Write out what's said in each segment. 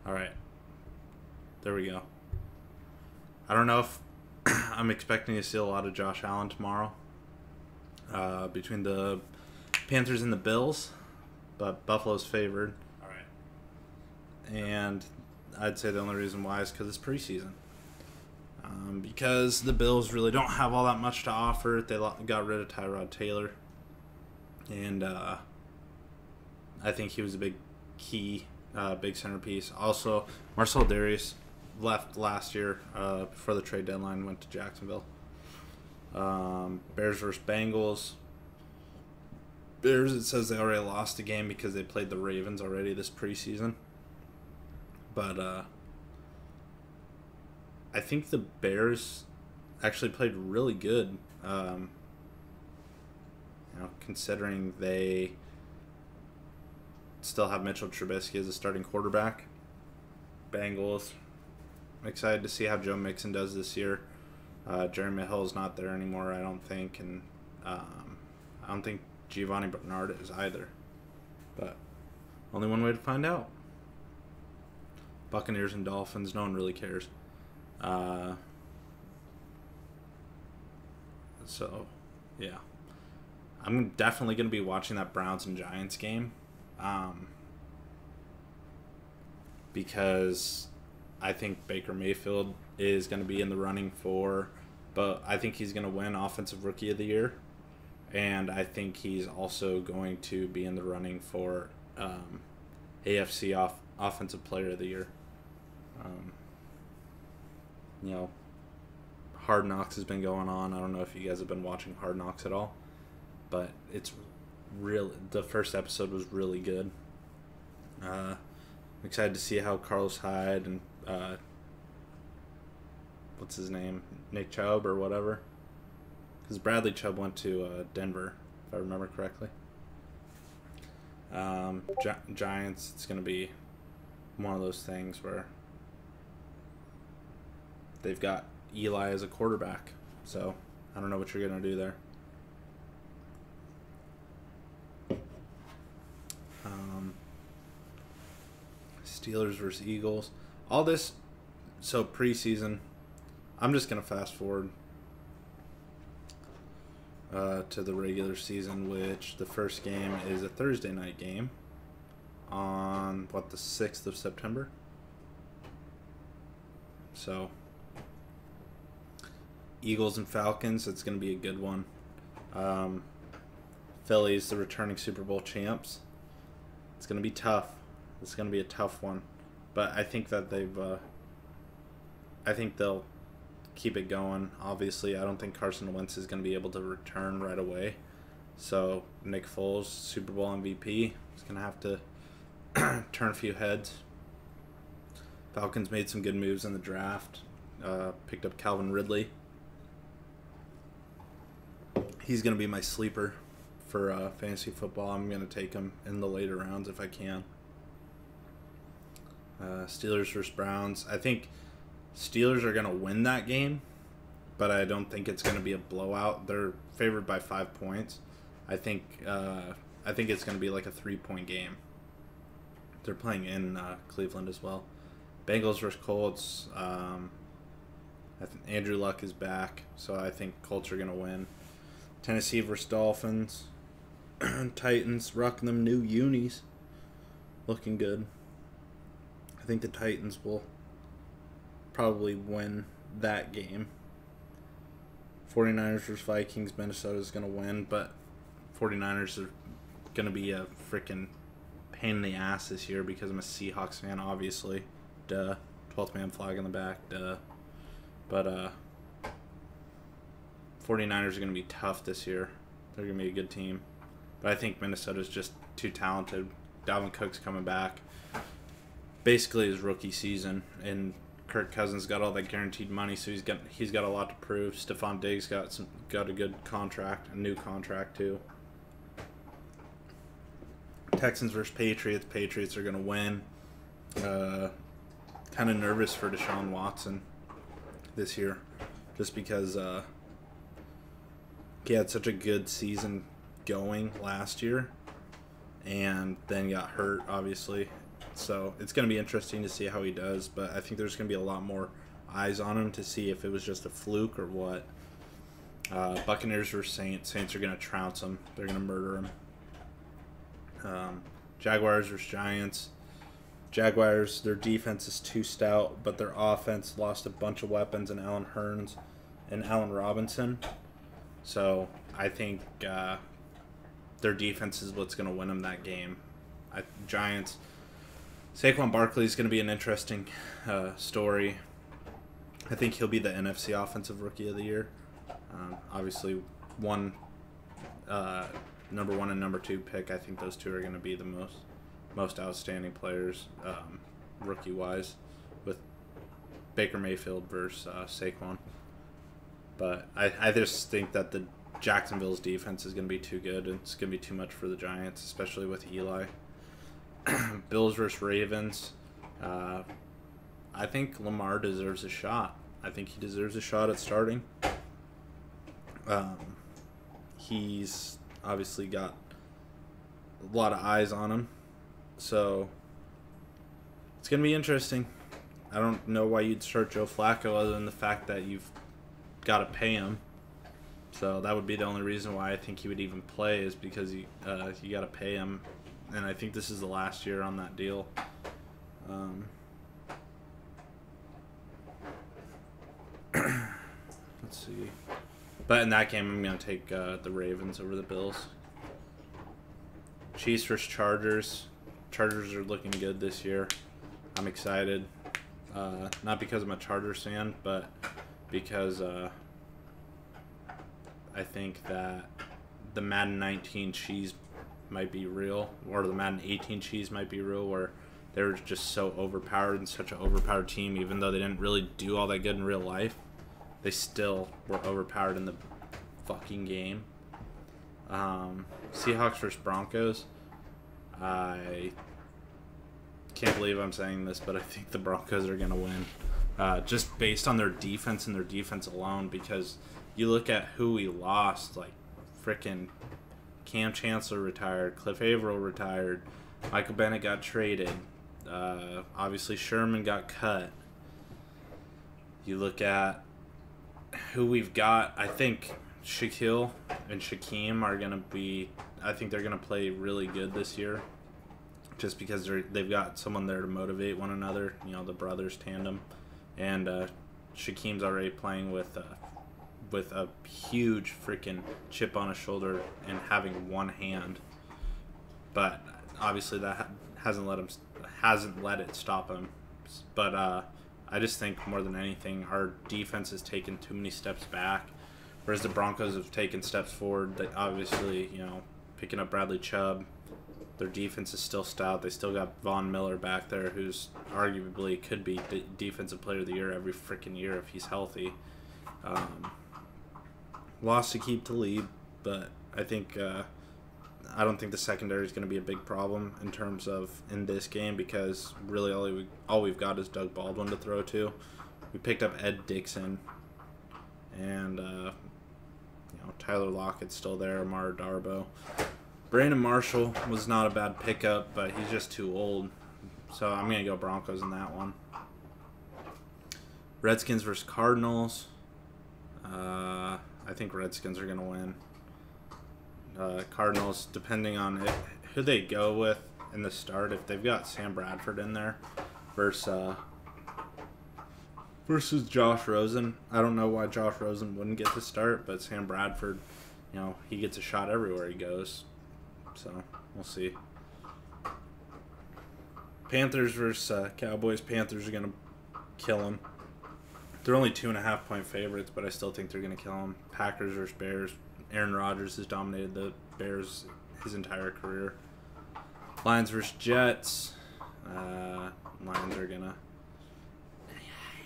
All right. There we go. I don't know if I'm expecting to see a lot of Josh Allen tomorrow between the Panthers and the Bills, but Buffalo's favored. All right. And I'd say the only reason why is because it's preseason. Because the Bills really don't have all that much to offer. They got rid of Tyrod Taylor. And I think he was a big key, big centerpiece. Also, Marcel Darius left last year before the trade deadline, went to Jacksonville. Bears versus Bengals. Bears, it says they already lost a game because they played the Ravens already this preseason. But I think the Bears actually played really good, considering they still have Mitchell Trubisky as a starting quarterback. Bengals, I'm excited to see how Joe Mixon does this year. Jeremy Hill's not there anymore, I don't think, and I don't think Giovanni Bernard is either. But only one way to find out. Buccaneers and Dolphins, no one really cares. So, yeah. I'm definitely going to be watching that Browns and Giants game. Because I think Baker Mayfield is going to be in the running but I think he's going to win Offensive Rookie of the Year. And I think he's also going to be in the running for AFC Offensive Player of the Year. Hard Knocks has been going on. I don't know if you guys have been watching Hard Knocks at all, but it's real. The first episode was really good. I'm excited to see how Carlos Hyde and what's his name, Nick Chubb or whatever, because Bradley Chubb went to Denver, if I remember correctly. Giants, it's going to be one of those things where they've got Eli as a quarterback, so I don't know what you're going to do there. Steelers versus Eagles. All this, so preseason, I'm just going to fast forward to the regular season, which the first game is a Thursday night game on, the 6th of September? So, Eagles and Falcons, it's going to be a good one. Phillies, the returning Super Bowl champs. It's going to be tough. It's going to be a tough one. But I think that I think they'll keep it going. Obviously, I don't think Carson Wentz is going to be able to return right away. So, Nick Foles, Super Bowl MVP, is going to have to turn a few heads. Falcons made some good moves in the draft. Picked up Calvin Ridley. He's going to be my sleeper for fantasy football. I'm going to take him in the later rounds if I can. Steelers versus Browns. I think Steelers are going to win that game, but I don't think it's going to be a blowout. They're favored by 5 points. I think it's going to be like a 3-point game. They're playing in Cleveland as well. Bengals versus Colts. I think Andrew Luck is back, so I think Colts are going to win. Tennessee versus Dolphins. Titans rocking them new unis. Looking good. I think the Titans will probably win that game. 49ers versus Vikings. Minnesota's going to win, but 49ers are going to be a freaking pain in the ass this year because I'm a Seahawks fan, obviously. Duh. 12th man flag in the back. Duh. But 49ers are going to be tough this year. They're going to be a good team. But I think Minnesota's just too talented. Dalvin Cook's coming back. Basically his rookie season, and Kirk Cousins got all that guaranteed money, so he's got a lot to prove. Stephon Diggs got a good contract, a new contract too. Texans versus Patriots. Patriots are going to win. Kind of nervous for Deshaun Watson this year, just because he had such a good season going last year, and then got hurt, obviously. So it's going to be interesting to see how he does, but I think there's going to be a lot more eyes on him to see if it was just a fluke or what. Buccaneers versus Saints. Saints are going to trounce him. They're going to murder him. Jaguars versus Giants. Jaguars, their defense is too stout, but their offense lost a bunch of weapons in Allen Hurns and Allen Robinson. So I think their defense is what's going to win them that game. Giants, Saquon Barkley is going to be an interesting story. I think he'll be the NFC Offensive Rookie of the Year. Obviously, number 1 and number 2 pick. I think those two are going to be the most outstanding players, rookie-wise, with Baker Mayfield versus Saquon. But I just think that the Jacksonville's defense is going to be too good, and it's going to be too much for the Giants, especially with Eli. Bills versus Ravens. I think Lamar deserves a shot. I think he deserves a shot at starting. He's obviously got a lot of eyes on him. So it's going to be interesting. I don't know why you'd start Joe Flacco other than the fact that you've got to pay him. So that would be the only reason why I think he would even play, is because you got to pay him. And I think this is the last year on that deal. Let's see. But in that game, I'm going to take the Ravens over the Bills. Chiefs versus Chargers. Chargers are looking good this year. I'm excited. Not because I'm a Chargers fan, but because I think that the Madden 19 cheese might be real, or the Madden 18 cheese might be real, where they were just so overpowered and such an overpowered team, even though they didn't really do all that good in real life. They still were overpowered in the fucking game. Seahawks versus Broncos. I can't believe I'm saying this, but I think the Broncos are going to win. Just based on their defense and their defense alone, because you look at who we lost, like frickin' Cam Chancellor retired, Cliff Averill retired, Michael Bennett got traded, obviously Sherman got cut. You look at who we've got. I think Shaquille and Shaquem are going to be, I think they're going to play really good this year, just because they've got someone there to motivate one another, the brothers tandem. And Shaquem's already playing with a huge freaking chip on his shoulder and having one hand. But obviously that hasn't let it stop him. But I just think more than anything, our defense has taken too many steps back, whereas the Broncos have taken steps forward. They obviously, picking up Bradley Chubb, their defense is still stout. They still got Von Miller back there, who's arguably could be the defensive player of the year every freaking year if he's healthy. Lost to keep Talib, but I think I don't think the secondary is going to be a big problem in terms of in this game, because really all we've got is Doug Baldwin to throw to. We picked up Ed Dixon, and Tyler Lockett's still there, Amara Darboh. Brandon Marshall was not a bad pickup, but he's just too old. So I'm going to go Broncos in that one. Redskins versus Cardinals. I think Redskins are going to win. Cardinals, depending on who they go with in the start, if they've got Sam Bradford in there versus Josh Rosen. I don't know why Josh Rosen wouldn't get the start, but Sam Bradford, he gets a shot everywhere he goes. So, we'll see. Panthers versus Cowboys. Panthers are going to kill them. They're only 2.5-point favorites, but I still think they're going to kill them. Packers versus Bears. Aaron Rodgers has dominated the Bears his entire career. Lions versus Jets. Lions are going to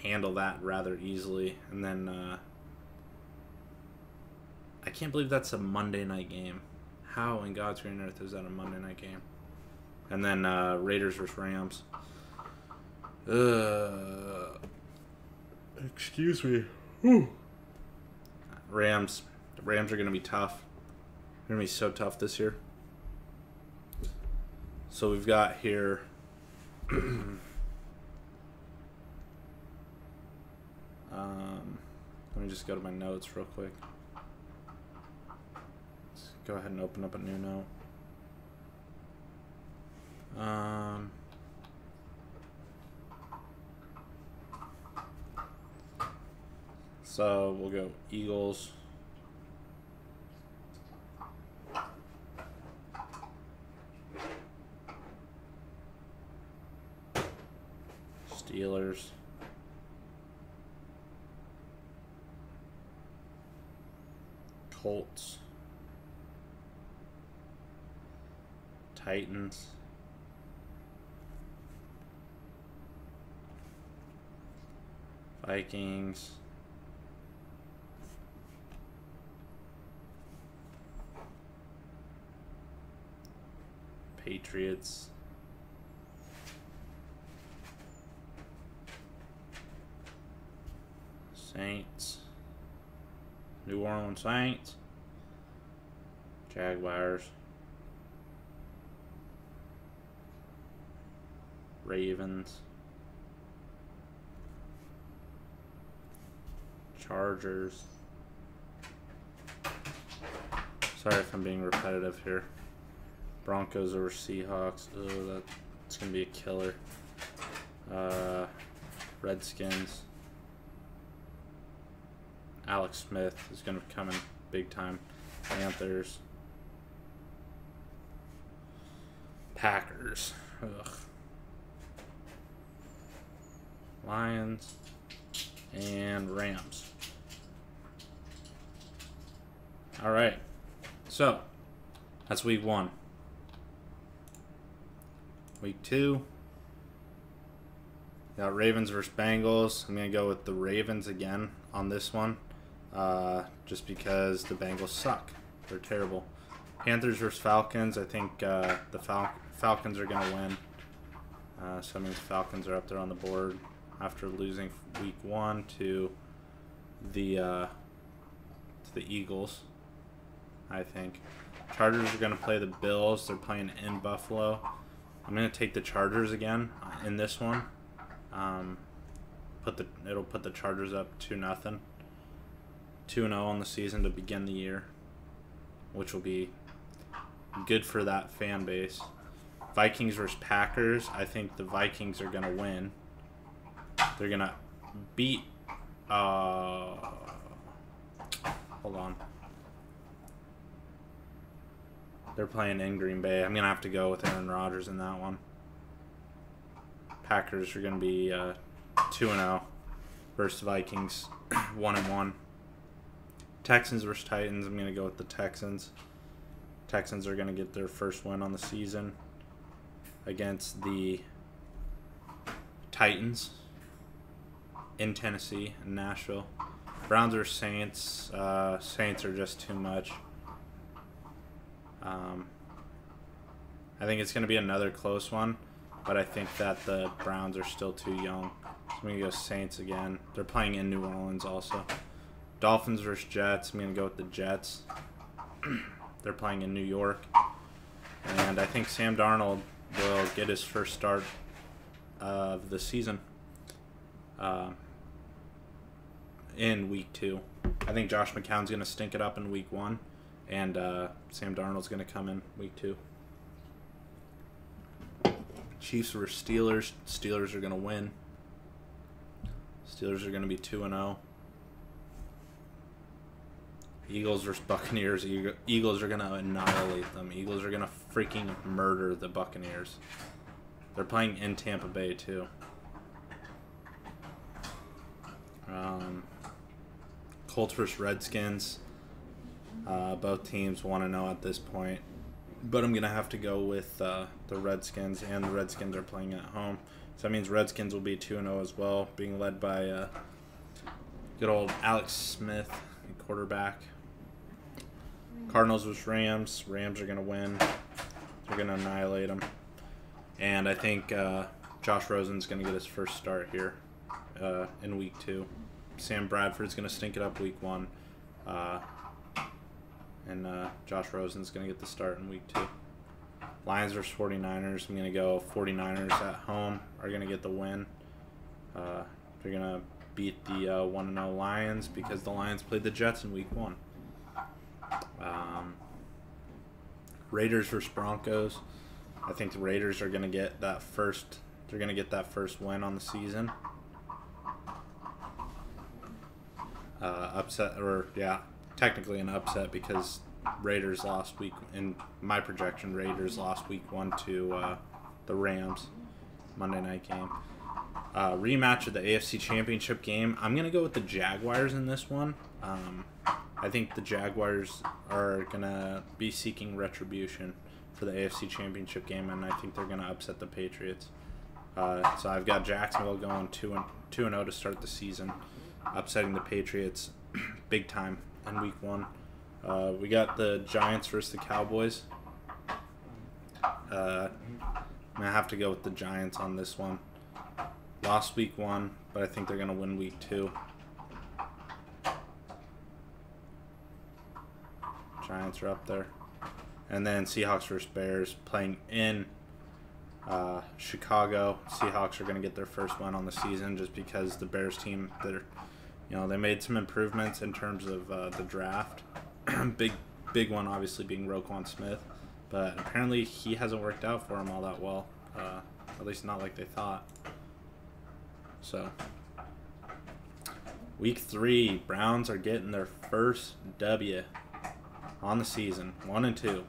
handle that rather easily. And then I can't believe that's a Monday night game. How in God's green earth is that a Monday night game? And then Raiders versus Rams. Excuse me. Whew. Rams. The Rams are going to be tough. They're going to be so tough this year. So we've got here Let me just go to my notes real quick. Let's go ahead and open up a new note. So we'll go Eagles. Steelers. Colts. Titans. Vikings. Patriots. Saints. New Orleans Saints. Jaguars. Ravens. Chargers. Sorry if I'm being repetitive here. Broncos over Seahawks. Oh, that's going to be a killer. Redskins. Alex Smith is going to come in big time. Panthers. Packers. Ugh. Lions. And Rams. All right. So, that's week 1. Week 2. Got Ravens versus Bengals. I'm going to go with the Ravens again on this one. Just because the Bengals suck. They're terrible. Panthers versus Falcons. I think the Falcons are going to win. So that means Falcons are up there on the board after losing week 1 to the Eagles, I think. Chargers are going to play the Bills. They're playing in Buffalo. I'm going to take the Chargers again in this one. It'll put the Chargers up 2-0. 2-0 on the season to begin the year, which will be good for that fan base. Vikings versus Packers. I think the Vikings are going to win. They're going to beat... hold on. They're playing in Green Bay. I'm going to have to go with Aaron Rodgers in that one. Packers are going to be 2-0 versus Vikings 1-1. Texans versus Titans. I'm going to go with the Texans. Texans are going to get their first win on the season against the Titans in Tennessee and Nashville. Browns versus Saints. Saints are just too much. I think it's going to be another close one, but I think that the Browns are still too young. So I'm going to go Saints again. They're playing in New Orleans also. Dolphins versus Jets. I'm going to go with the Jets. They're playing in New York. And I think Sam Darnold will get his first start of the season in week 2. I think Josh McCown's going to stink it up in week 1. And Sam Darnold's going to come in week 2. Chiefs versus Steelers. Steelers are going to win. Steelers are going to be 2-0. Eagles versus Buccaneers. Eagles are going to annihilate them. Eagles are going to freaking murder the Buccaneers. They're playing in Tampa Bay, too. Colts versus Redskins. Both teams want to know at this point. But I'm going to have to go with the Redskins, and the Redskins are playing at home. So that means Redskins will be 2-0 as well, being led by good old Alex Smith, quarterback. Cardinals versus Rams. Rams are going to win. They're going to annihilate them. And I think Josh Rosen's going to get his first start here in week 2. Sam Bradford's going to stink it up week 1. And Josh Rosen's going to get the start in week 2. Lions versus 49ers. I'm going to go 49ers at home are going to get the win. They're going to beat the 1-0 Lions because the Lions played the Jets in week 1. Raiders versus Broncos. I think the Raiders are going to get that first. They're going to get that first win on the season. Upset, or yeah, technically an upset because Raiders lost in my projection. Raiders lost week 1 to the Rams, Monday night game. Rematch of the AFC Championship game. I'm gonna go with the Jaguars in this one. I think the Jaguars are gonna be seeking retribution for the AFC Championship game, and I think they're gonna upset the Patriots. So I've got Jacksonville going 2-0 to start the season, upsetting the Patriots big time in week 1. We got the Giants versus the Cowboys. I'm gonna have to go with the Giants on this one. Lost week 1, but I think they're gonna win week 2. Giants are up there. And then Seahawks versus Bears playing in Chicago. Seahawks are going to get their first win on the season just because the Bears team, they made some improvements in terms of the draft. big one obviously being Roquan Smith, but apparently he hasn't worked out for them all that well. At least not like they thought. So week 3, Browns are getting their first W on the season, 1-2.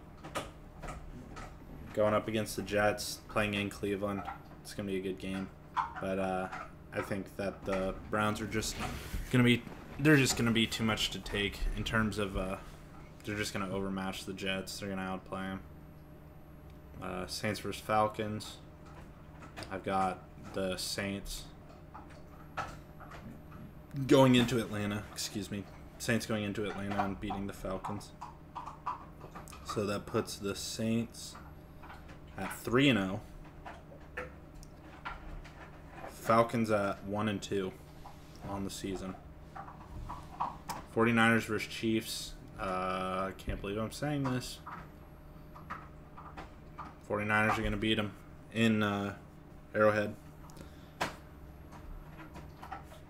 Going up against the Jets, playing in Cleveland. It's going to be a good game. But I think that the Browns are just going to be too much to take in terms of they're just going to overmatch the Jets. They're going to outplay them. Saints versus Falcons. I've got the Saints going into Atlanta. Saints going into Atlanta and beating the Falcons. So that puts the Saints at 3-0. Falcons at 1-2 on the season. 49ers versus Chiefs. I can't believe I'm saying this. 49ers are going to beat them in Arrowhead.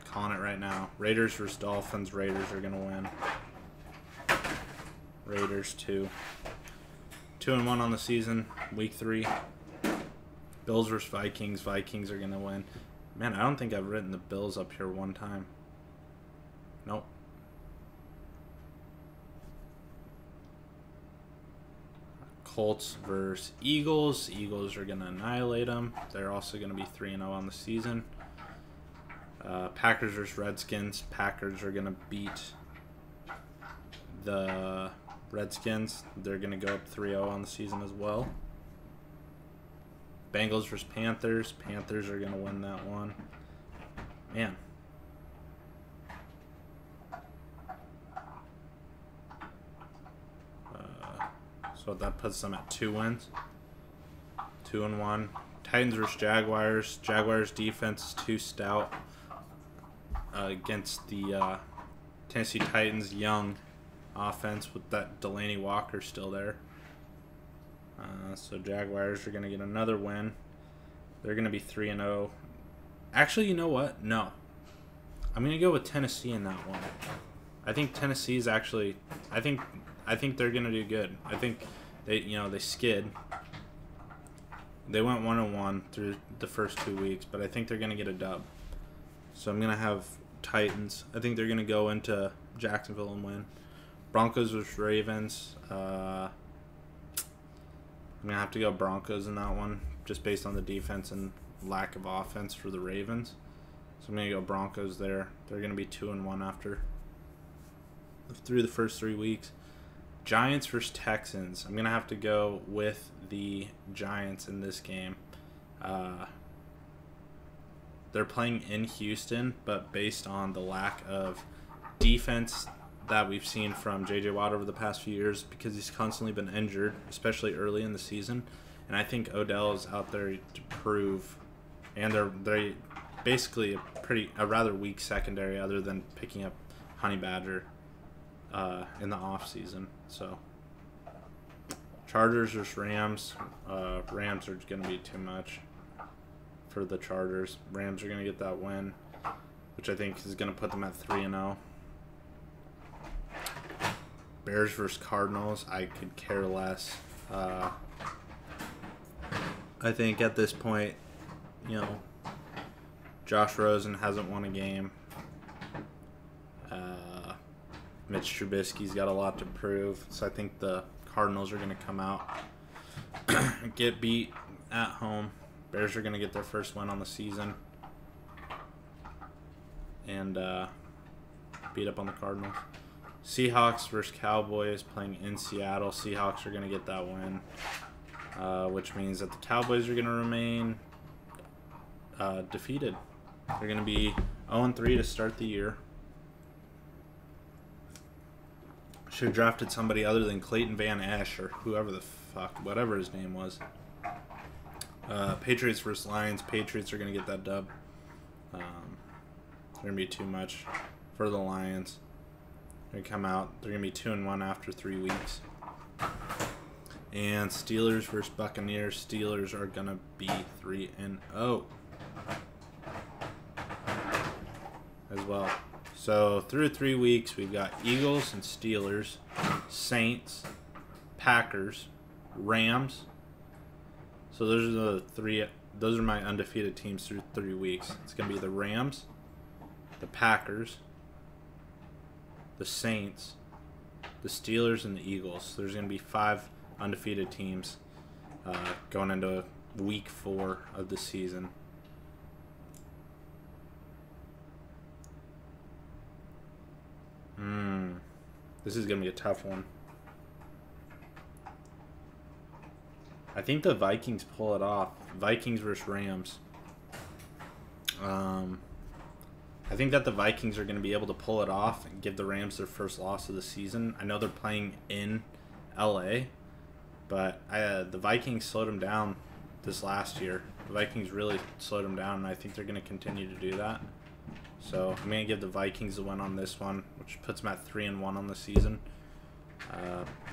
Calling it right now. Raiders versus Dolphins. Raiders are going to win. Raiders 2-1 on the season. Week 3. Bills versus Vikings. Vikings are going to win. Man, I don't think I've written the Bills up here one time. Nope. Colts versus Eagles. Eagles are going to annihilate them. They're also going to be 3-0 on the season. Packers versus Redskins. Packers are going to beat the Redskins. They're going to go up 3-0 on the season as well. Bengals versus Panthers. Panthers are going to win that one. Man. So that puts them at 2 wins. 2-1. Titans versus Jaguars. Jaguars defense is too stout against the Tennessee Titans' young offense with that Delaney Walker still there. So Jaguars are going to get another win. They're going to be 3-0. Actually, you know what? No. I'm going to go with Tennessee in that one. I think Tennessee is actually I think they're going to do good. I think they skid. They went 1-1 through the first 2 weeks, but I think they're going to get a dub. So I'm going to have Titans. I think they're going to go into Jacksonville and win. Broncos versus Ravens. I'm going to have to go Broncos in that one, just based on the defense and lack of offense for the Ravens. So I'm going to go Broncos there. They're going to be 2-1 through the first 3 weeks. Giants versus Texans. I'm going to have to go with the Giants in this game. They're playing in Houston, but based on the lack of defense that we've seen from J.J. Watt over the past few years, because he's constantly been injured, especially early in the season. And I think Odell is out there to prove, and they're basically a rather weak secondary other than picking up Honey Badger in the off season. So Chargers versus Rams. Rams are going to be too much for the Chargers. Rams are going to get that win, which I think is going to put them at 3-0. Bears versus Cardinals. I could care less. I think at this point, you know, Josh Rosen hasn't won a game. Mitch Trubisky's got a lot to prove, so I think the Cardinals are going to come out and get beat at home. Bears are going to get their first win on the season and beat up on the Cardinals. Seahawks versus Cowboys playing in Seattle. Seahawks are going to get that win, which means that the Cowboys are going to remain defeated. They're going to be 0-3 to start the year. Should have drafted somebody other than Clayton Van Ash or whoever the fuck, whatever his name was. Patriots versus Lions. Patriots are going to get that dub. It's going to be too much for the Lions. They're going to come out. They're going to be 2-1 after 3 weeks. And Steelers versus Buccaneers. Steelers are going to be 3-0 as well. So through 3 weeks, we've got Eagles and Steelers, Saints, Packers, Rams. So those are the three. Those are my undefeated teams through 3 weeks. It's going to be the Rams, the Packers, the Saints, the Steelers, and the Eagles. So there's going to be 5 undefeated teams going into week 4 of the season. This is going to be a tough one. I think the Vikings pull it off. Vikings versus Rams. I think that the Vikings are going to be able to pull it off and give the Rams their first loss of the season. I know they're playing in LA, but the Vikings slowed them down this last year. The Vikings really slowed them down, and I think they're going to continue to do that. So I'm going to give the Vikings the win on this one, which puts them at 3-1 on the season.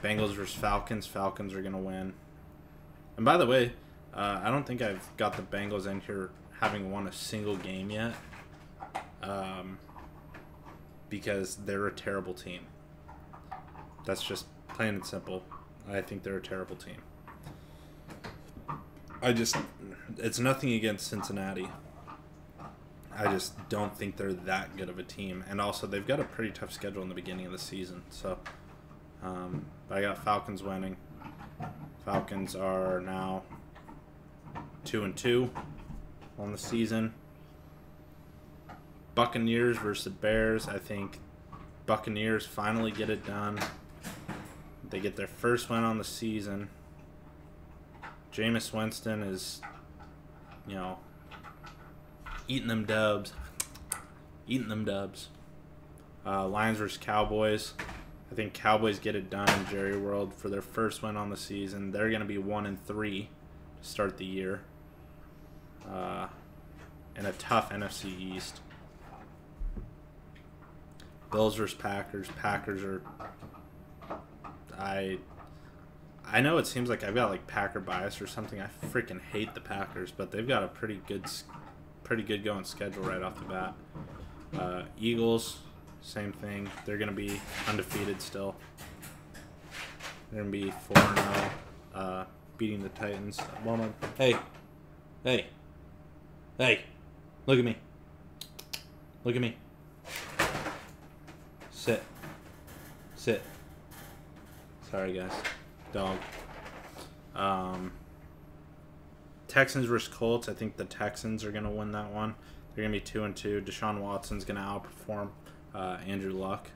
Bengals versus Falcons. Falcons are going to win. And by the way, I don't think I've got the Bengals in here having won a single game yet, because they're a terrible team. That's just plain and simple. I think they're a terrible team. It's nothing against Cincinnati. I just don't think they're that good of a team. And also, they've got a pretty tough schedule in the beginning of the season. So, but I got Falcons winning. Falcons are now 2-2 on the season. Buccaneers versus the Bears. I think Buccaneers finally get it done. They get their first win on the season. Jameis Winston is, you know, eating them dubs. Lions versus Cowboys. I think Cowboys get it done in Jerry World for their first win on the season. They're going to be 1-3 to start the year. In a tough NFC East. Bills versus Packers. Packers are... I know it seems like I've got like Packer bias or something. I freaking hate the Packers, but they've got a pretty good going schedule right off the bat. Eagles, same thing. They're going to be undefeated still. They're going to be 4-0, beating the Titans. Hey, look at me. Sit. Sorry, guys. Dog. Texans versus Colts. I think the Texans are going to win that one. They're going to be 2-2. Deshaun Watson's going to outperform Andrew Luck.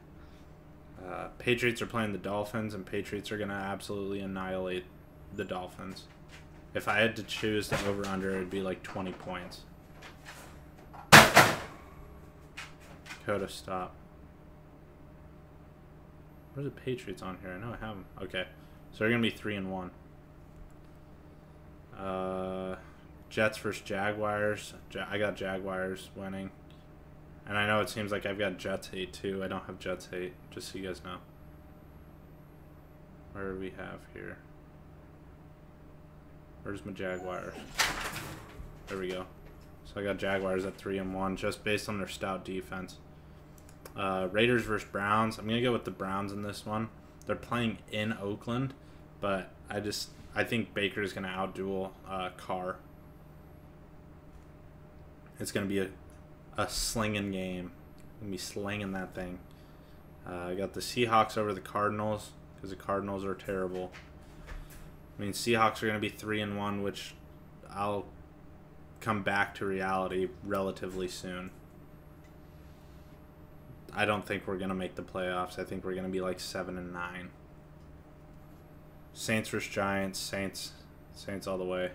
Patriots are playing the Dolphins, and Patriots are going to absolutely annihilate the Dolphins. If I had to choose the over-under, it would be like 20 points. Coda, stop. Where's the Patriots on here? I know I have them. Okay. So they're going to be 3-1. Jets versus Jaguars. I got Jaguars winning. And I know it seems like I've got Jets hate too. I don't have Jets hate, just so you guys know. Where do we have here? Where's my Jaguars? There we go. So I got Jaguars at 3-1 just based on their stout defense. Raiders versus Browns. I'm going to go with the Browns in this one. They're playing in Oakland, but I think Baker is going to outduel Carr. It's going to be a slinging game. Going to be slinging that thing. I got the Seahawks over the Cardinals because the Cardinals are terrible. I mean, Seahawks are going to be 3-1, which I'll come back to reality relatively soon. I don't think we're going to make the playoffs. I think we're going to be like 7-9. Saints versus Giants. Saints all the way.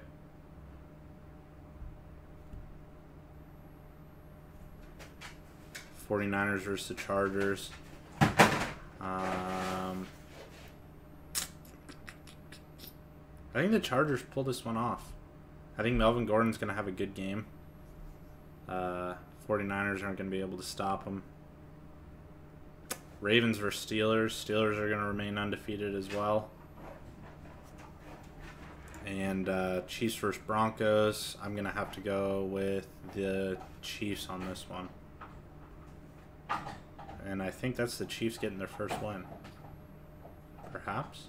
'49ers versus the Chargers. I think the Chargers pull this one off. I think Melvin Gordon's going to have a good game. 49ers aren't going to be able to stop him. Ravens versus Steelers. Steelers are going to remain undefeated as well. And Chiefs versus Broncos. I'm going to have to go with the Chiefs on this one. And I think that's the Chiefs getting their first win. Perhaps?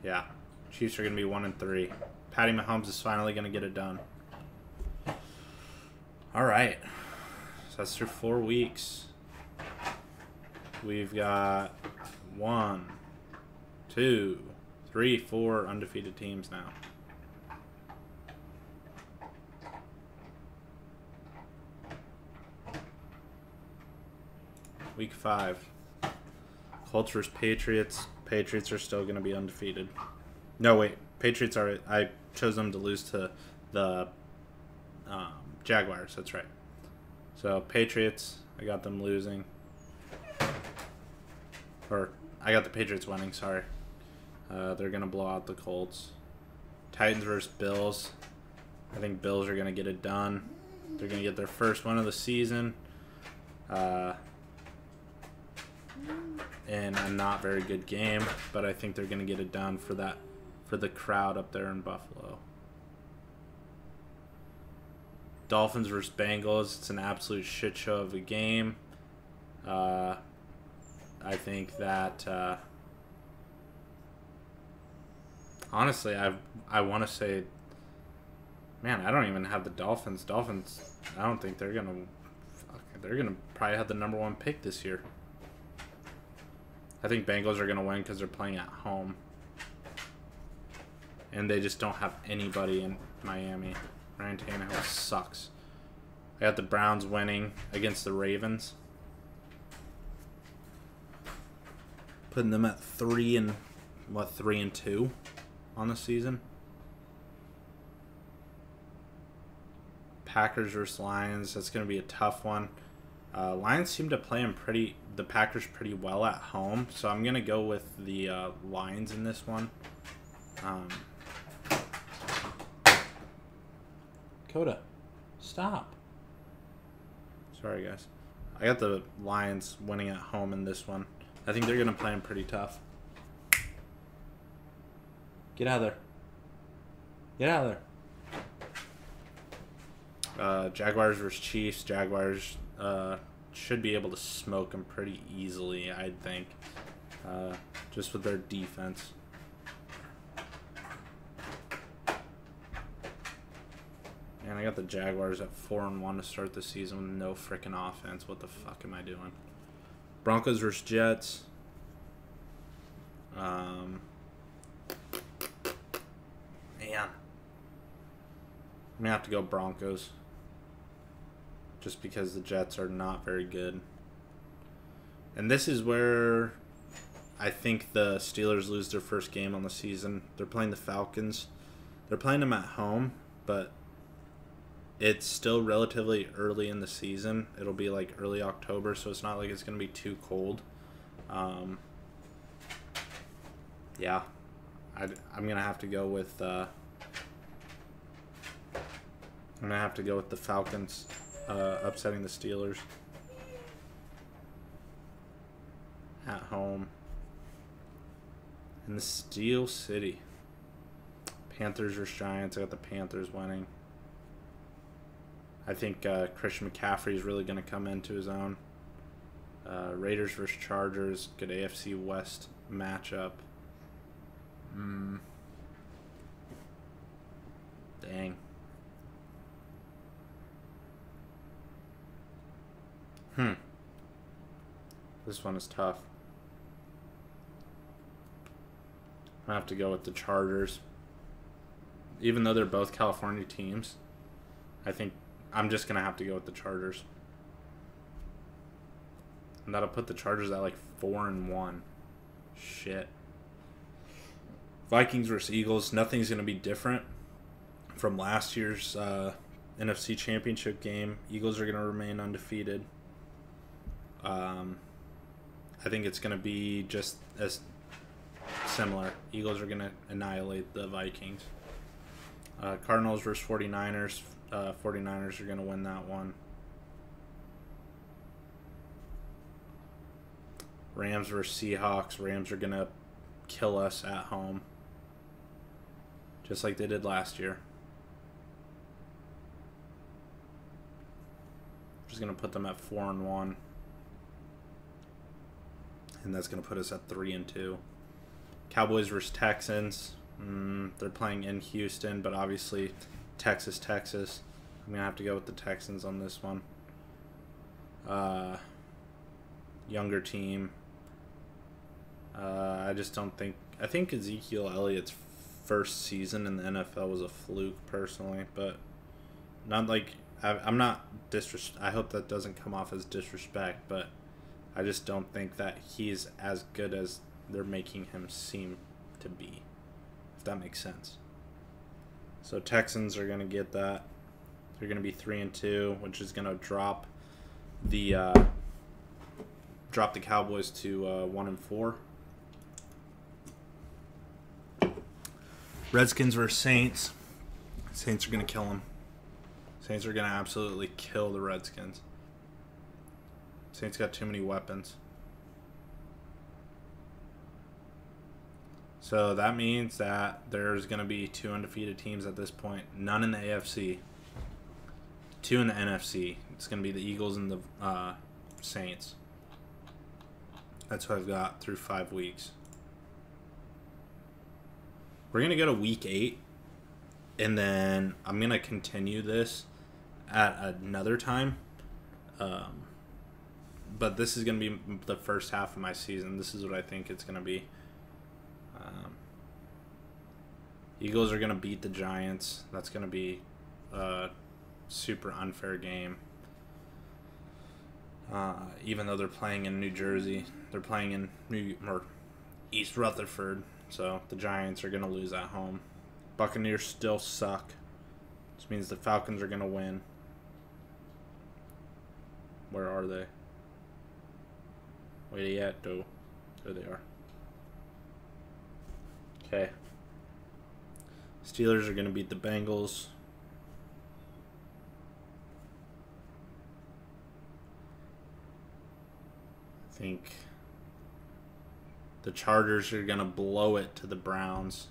Yeah. Chiefs are going to be 1-3. Patty Mahomes is finally going to get it done. All right. So that's through 4 weeks. We've got 1, 2, 3, 4 undefeated teams now. Week 5. Colts versus Patriots. Patriots are still going to be undefeated. No, wait. Patriots are... I chose them to lose to the Jaguars. That's right. So, Patriots, I got them losing. Or, I got the Patriots winning, sorry. They're going to blow out the Colts. Titans versus Bills. I think Bills are going to get it done. They're going to get their first win of the season. In a not very good game, but I think they're going to get it done for the crowd up there in Buffalo. Dolphins versus Bengals. It's an absolute shit show of a game. I think that honestly, I want to say, man, I don't even have the Dolphins. I don't think they're gonna probably have the #1 pick this year. I think Bengals are going to win because they're playing at home. And they just don't have anybody in Miami. Ryan Tannehill sucks. I got the Browns winning against the Ravens. Putting them at 3-2 on the season. Packers versus Lions. That's going to be a tough one. Lions seem to play the Packers pretty well at home, so I'm going to go with the Lions in this one. Coda, stop. Sorry, guys. I got the Lions winning at home in this one. I think they're going to play them pretty tough. Get out of there. Get out of there. Jaguars versus Chiefs. Jaguars should be able to smoke them pretty easily, I think. Just with their defense. And I got the Jaguars at 4-1 to start the season with no freaking offense. What the fuck am I doing? Broncos versus Jets. Man. I'm going to have to go Broncos. Just because the Jets are not very good. And this is where I think the Steelers lose their first game on the season. They're playing the Falcons. They're playing them at home, but it's still relatively early in the season. It'll be like early October, so it's not like it's going to be too cold. Yeah, I'm going to have to go with the Falcons upsetting the Steelers at home in the Steel City. Panthers versus Giants. I got the Panthers winning. I think Christian McCaffrey is really going to come into his own. Raiders versus Chargers. Good AFC West matchup. Dang. This one is tough. I have to go with the Chargers. Even though they're both California teams, I think I'm just going to have to go with the Chargers. And that'll put the Chargers at like 4-1. Shit. Vikings versus Eagles. Nothing's going to be different from last year's NFC Championship game. Eagles are going to remain undefeated. I think it's going to be just as similar. Eagles are going to annihilate the Vikings. Cardinals versus 49ers. 49ers are going to win that one. Rams versus Seahawks. Rams are going to kill us at home. Just like they did last year. Just going to put them at 4-1. And that's going to put us at 3-2. Cowboys versus Texans. They're playing in Houston, but obviously Texas. I'm going to have to go with the Texans on this one. Younger team. I just don't think... I think Ezekiel Elliott's first season in the NFL was a fluke, personally. But not like... I'm not... I hope that doesn't come off as disrespect, but I just don't think that he's as good as they're making him seem to be. If that makes sense. So Texans are going to get that. They're going to be 3-2, which is going to drop the Cowboys to 1-4. Redskins versus Saints. Saints are going to kill them. Saints are going to absolutely kill the Redskins. Saints got too many weapons. So that means that there's going to be 2 undefeated teams at this point. None in the AFC. 2 in the NFC. It's going to be the Eagles and the Saints. That's what I've got through 5 weeks. We're going to go to week 8. And then I'm going to continue this at another time. But this is going to be the first half of my season. This is what I think it's going to be. Eagles are going to beat the Giants. That's going to be a super unfair game. Even though they're playing in New Jersey. They're playing in East Rutherford. So the Giants are going to lose at home. Buccaneers still suck. Which means the Falcons are going to win. Where are they? Where are they at, though? There they are. Okay. Steelers are going to beat the Bengals. I think the Chargers are going to blow it to the Browns.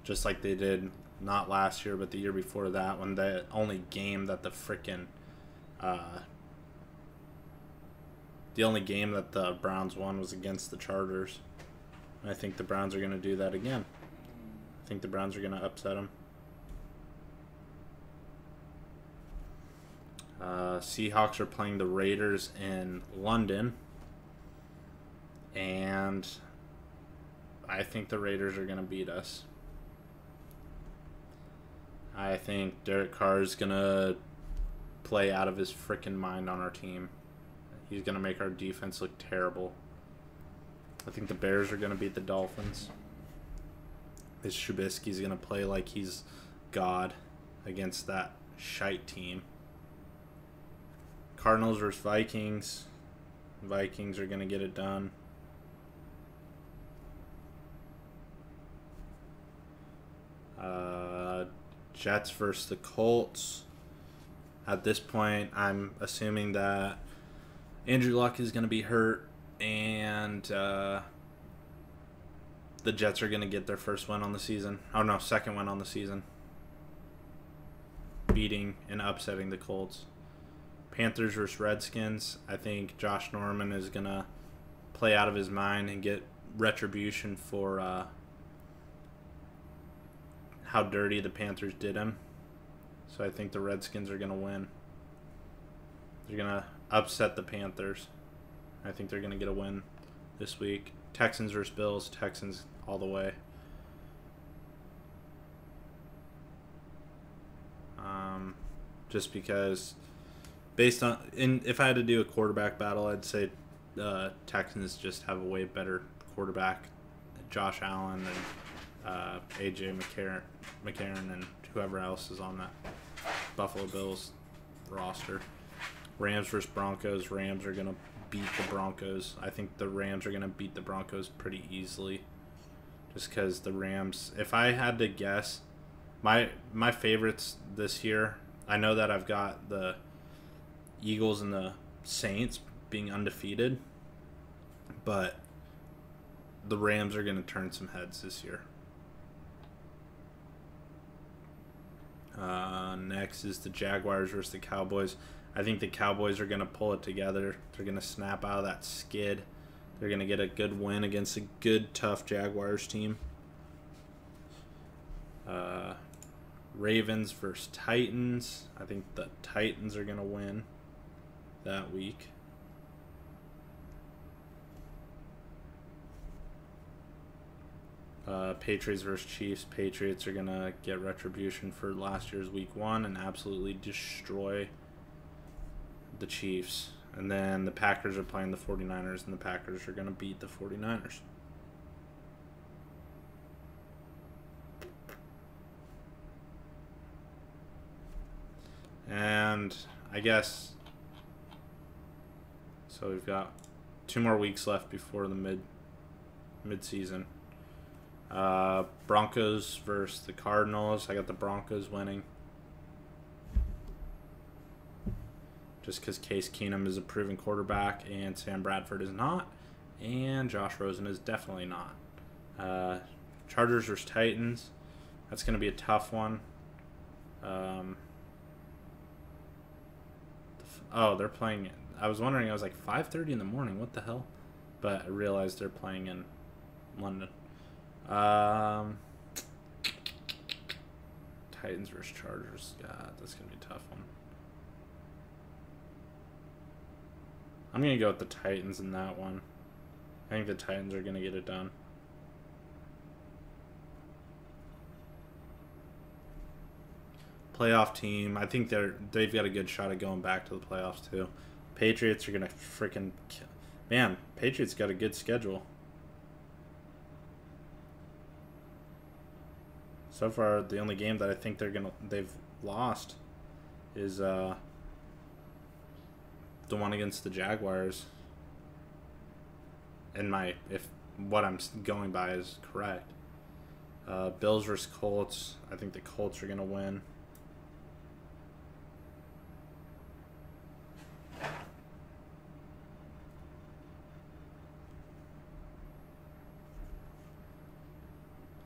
Just like they did not last year, but the year before that, when the only game that the only game that the Browns won was against the Chargers. I think the Browns are going to do that again. I think the Browns are going to upset them. Seahawks are playing the Raiders in London. And I think the Raiders are going to beat us. I think Derek Carr is going to play out of his freaking mind on our team. He's going to make our defense look terrible. I think the Bears are going to beat the Dolphins. This Trubisky's going to play like he's God against that shite team. Cardinals versus Vikings. Vikings are going to get it done. Jets versus the Colts. At this point, I'm assuming that Andrew Luck is going to be hurt, and the Jets are going to get their first win on the season. Oh, no, second win on the season. Beating and upsetting the Colts. Panthers versus Redskins. I think Josh Norman is going to play out of his mind and get retribution for how dirty the Panthers did him. So I think the Redskins are going to win. They're going to upset the Panthers. I think they're going to get a win this week. Texans versus Bills. Texans all the way. Just because, based on, if I had to do a quarterback battle, I'd say Texans just have a way better quarterback, Josh Allen and AJ McCarron and whoever else is on that Buffalo Bills roster. Rams versus Broncos. Rams are gonna beat the Broncos. I think the Rams are gonna beat the Broncos pretty easily, just because the Rams. If I had to guess, my favorites this year. I know that I've got the Eagles and the Saints being undefeated, but the Rams are going to turn some heads this year. Next is the Jaguars versus the Cowboys. I think the Cowboys are going to pull it together. They're going to snap out of that skid. They're going to get a good win against a good, tough Jaguars team. Ravens versus Titans. I think the Titans are going to win that week. Patriots versus Chiefs. Patriots are going to get retribution for last year's week 1 and absolutely destroy the Chiefs. And then the Packers are playing the 49ers, and the Packers are going to beat the 49ers. And I guess, so we've got 2 more weeks left before the mid-season. Broncos versus the Cardinals. I got the Broncos winning. Just because Case Keenum is a proven quarterback and Sam Bradford is not. And Josh Rosen is definitely not. Chargers versus Titans. That's going to be a tough one. Oh, they're playing. I was wondering. I was like 5:30 in the morning. What the hell? But I realized they're playing in London. Titans versus Chargers. God, that's gonna be a tough one. I'm gonna go with the Titans in that one. I think the Titans are gonna get it done. Playoff team. I think they've got a good shot at going back to the playoffs too. Patriots are gonna freaking kill. Man, Patriots got a good schedule. So far, the only game that I think they've lost is the one against the Jaguars. If what I'm going by is correct. Bills versus Colts. I think the Colts are gonna win.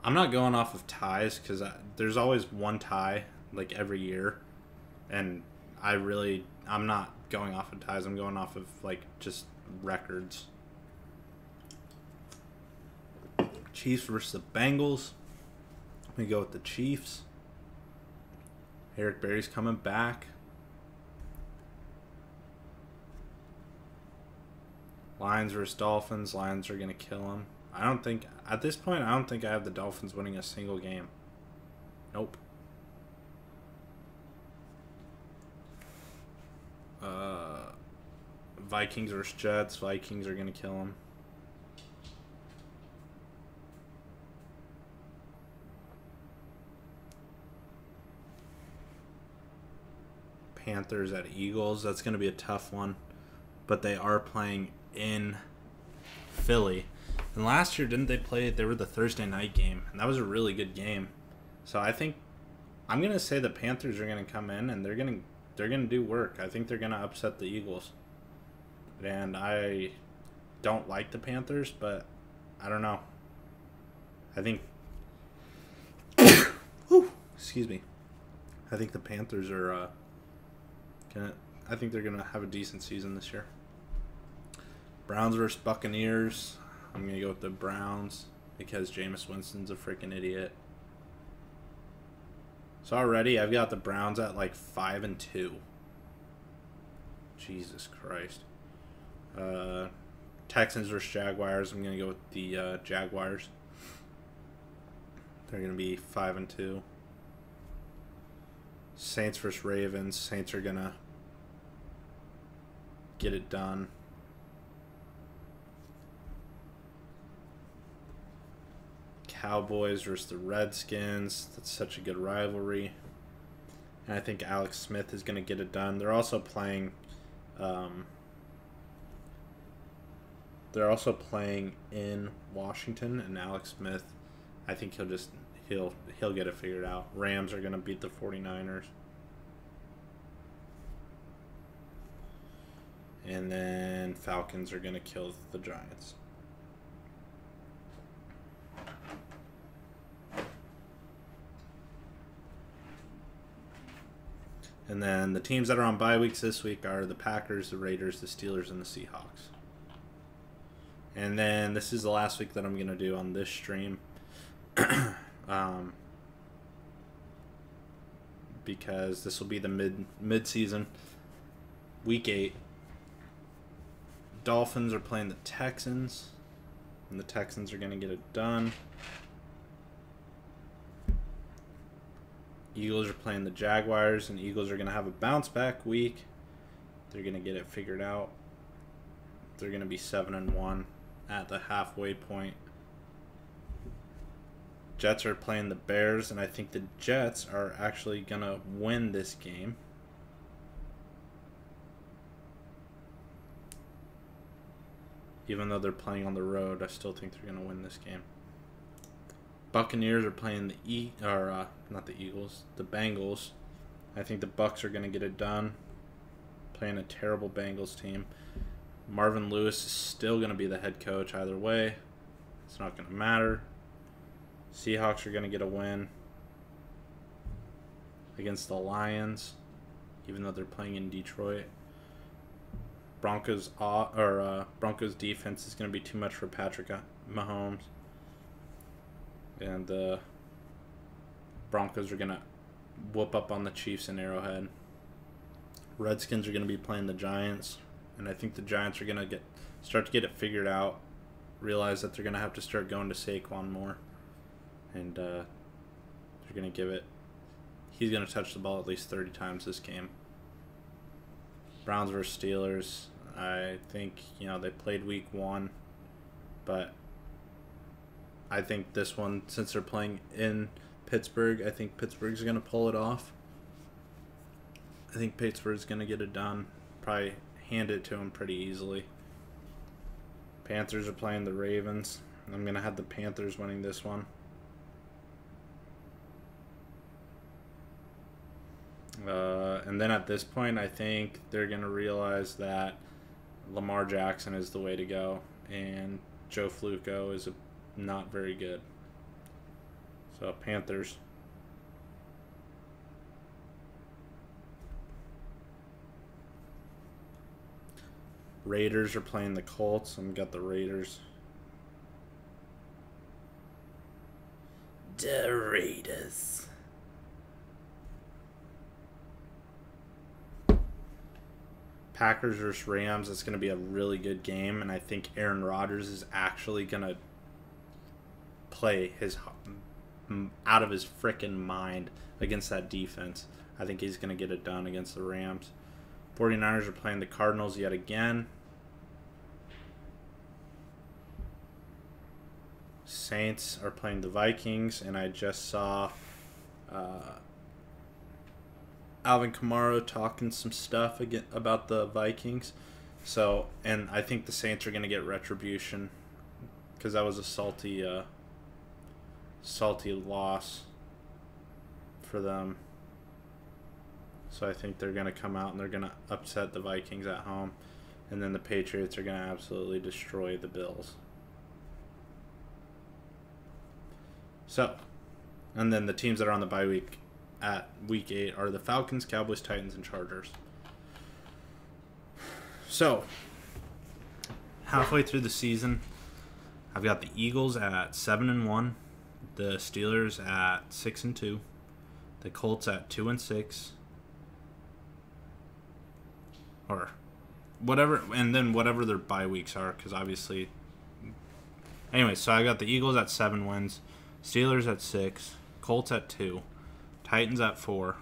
I'm not going off of ties because there's always one tie like every year, and I'm not going off of ties. I'm going off of like just records. Chiefs versus the Bengals. We go with the Chiefs. Eric Berry's coming back. Lions versus Dolphins. Lions are gonna kill them. At this point, I don't think I have the Dolphins winning a single game. Nope. Vikings versus Jets. Vikings are going to kill them. Panthers at Eagles. That's going to be a tough one. But they are playing in Philly. And last year, didn't they play? They were the Thursday night game, and that was a really good game. So I think I'm gonna say the Panthers are gonna come in and they're gonna do work. I think they're gonna upset the Eagles. And I don't like the Panthers, but I don't know. I think. Excuse me. I think the Panthers are I think they're gonna have a decent season this year. Browns versus Buccaneers. I'm gonna go with the Browns because Jameis Winston's a freaking idiot. So already I've got the Browns at like 5-2. Jesus Christ. Texans versus Jaguars. I'm gonna go with the Jaguars. They're gonna be 5-2. Saints versus Ravens. Saints are gonna get it done. Cowboys versus the Redskins. That's such a good rivalry. And I think Alex Smith is going to get it done. They're also playing in Washington, and Alex Smith, I think he'll get it figured out. Rams are going to beat the 49ers. And then Falcons are going to kill the Giants. And then the teams that are on bye weeks this week are the Packers, the Raiders, the Steelers, and the Seahawks. And then this is the last week that I'm going to do on this stream. Because this will be the mid-season. Week 8. Dolphins are playing the Texans. And the Texans are going to get it done. Eagles are playing the Jaguars, and Eagles are going to have a bounce-back week. They're going to get it figured out. They're going to be 7-1 at the halfway point. Jets are playing the Bears, and I think the Jets are actually going to win this game. Even though they're playing on the road, I still think they're going to win this game. Buccaneers are playing the not the Eagles, the Bengals. I think the Bucs are going to get it done. Playing a terrible Bengals team. Marvin Lewis is still going to be the head coach either way. It's not going to matter. Seahawks are going to get a win against the Lions, even though they're playing in Detroit. Broncos defense is going to be too much for Patrick Mahomes. And the Broncos are going to whoop up on the Chiefs in Arrowhead. Redskins are going to be playing the Giants. And I think the Giants are going to start to get it figured out. Realize that they're going to have to start going to Saquon more. And they're going to give it... He's going to touch the ball at least 30 times this game. Browns versus Steelers. I think, they played week 1. But... I think this one, since they're playing in Pittsburgh, I think Pittsburgh's going to pull it off. I think Pittsburgh's going to get it done. Probably hand it to them pretty easily. Panthers are playing the Ravens. I'm going to have the Panthers winning this one. And then at this point, I think they're going to realize that Lamar Jackson is the way to go. And Joe Flacco is not very good. So Panthers. Raiders are playing the Colts. I've got the Raiders. The Raiders. Packers versus Rams. It's going to be a really good game, and I think Aaron Rodgers is actually going to play out of his freaking mind against that defense. I think he's going to get it done against the Rams. 49ers are playing the Cardinals yet again. Saints are playing the Vikings, and I just saw Alvin Kamara talking some stuff again about the Vikings. So, and I think the Saints are going to get retribution because that was a salty loss for them. So I think they're going to come out and they're going to upset the Vikings at home. And then the Patriots are going to absolutely destroy the Bills. So, and then the teams that are on the bye week at week 8 are the Falcons, Cowboys, Titans, and Chargers. So, halfway through the season, I've got the Eagles at 7-1, the Steelers at 6-2, the Colts at 2-6, or whatever, and then whatever their bye weeks are, because obviously. Anyway, so I got the Eagles at 7 wins, Steelers at 6, Colts at 2, Titans at 4,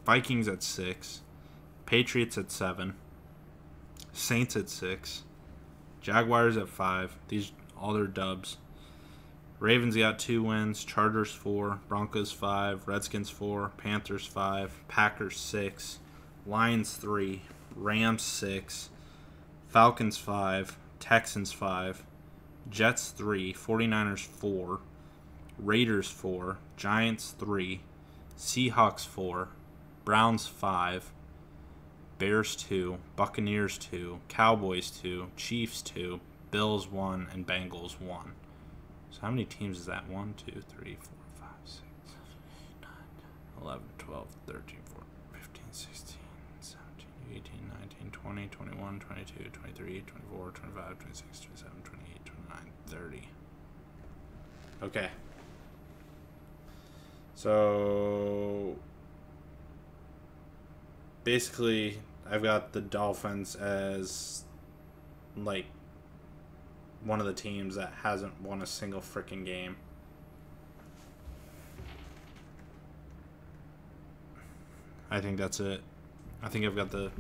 Vikings at 6, Patriots at 7, Saints at 6, Jaguars at 5. These all their dubs. Ravens got 2 wins, Chargers 4, Broncos 5, Redskins 4, Panthers 5, Packers 6, Lions 3, Rams 6, Falcons 5, Texans 5, Jets 3, 49ers 4, Raiders 4, Giants 3, Seahawks 4, Browns 5, Bears 2, Buccaneers 2, Cowboys 2, Chiefs 2, Bills 1, and Bengals 1. So how many teams is that? 1, 2, 3, 4, 5, 6, 7, 8, 9, 11, 12, 13, 14, 15, 16, 17, 18, 19, 20, 21, 22, 23, 24, 25, 26, 27, 28, 29, 30. Okay. So basically, I've got the Dolphins as like one of the teams that hasn't won a single freaking game. I think that's it. I think the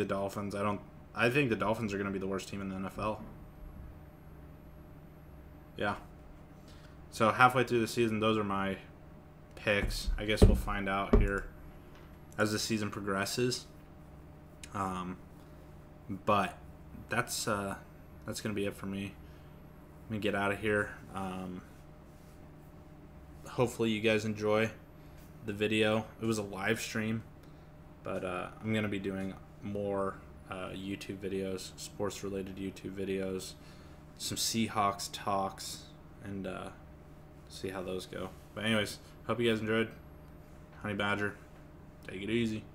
Dolphins. I think the Dolphins are going to be the worst team in the NFL. Yeah. So halfway through the season, those are my picks. I guess we'll find out here as the season progresses. But that's gonna be it for me. Let me get out of here. Hopefully you guys enjoy the video. It was a live stream, but I'm gonna be doing more YouTube videos, sports related YouTube videos, some Seahawks talks, and see how those go. But anyways, hope you guys enjoyed. Honey Badger, take it easy.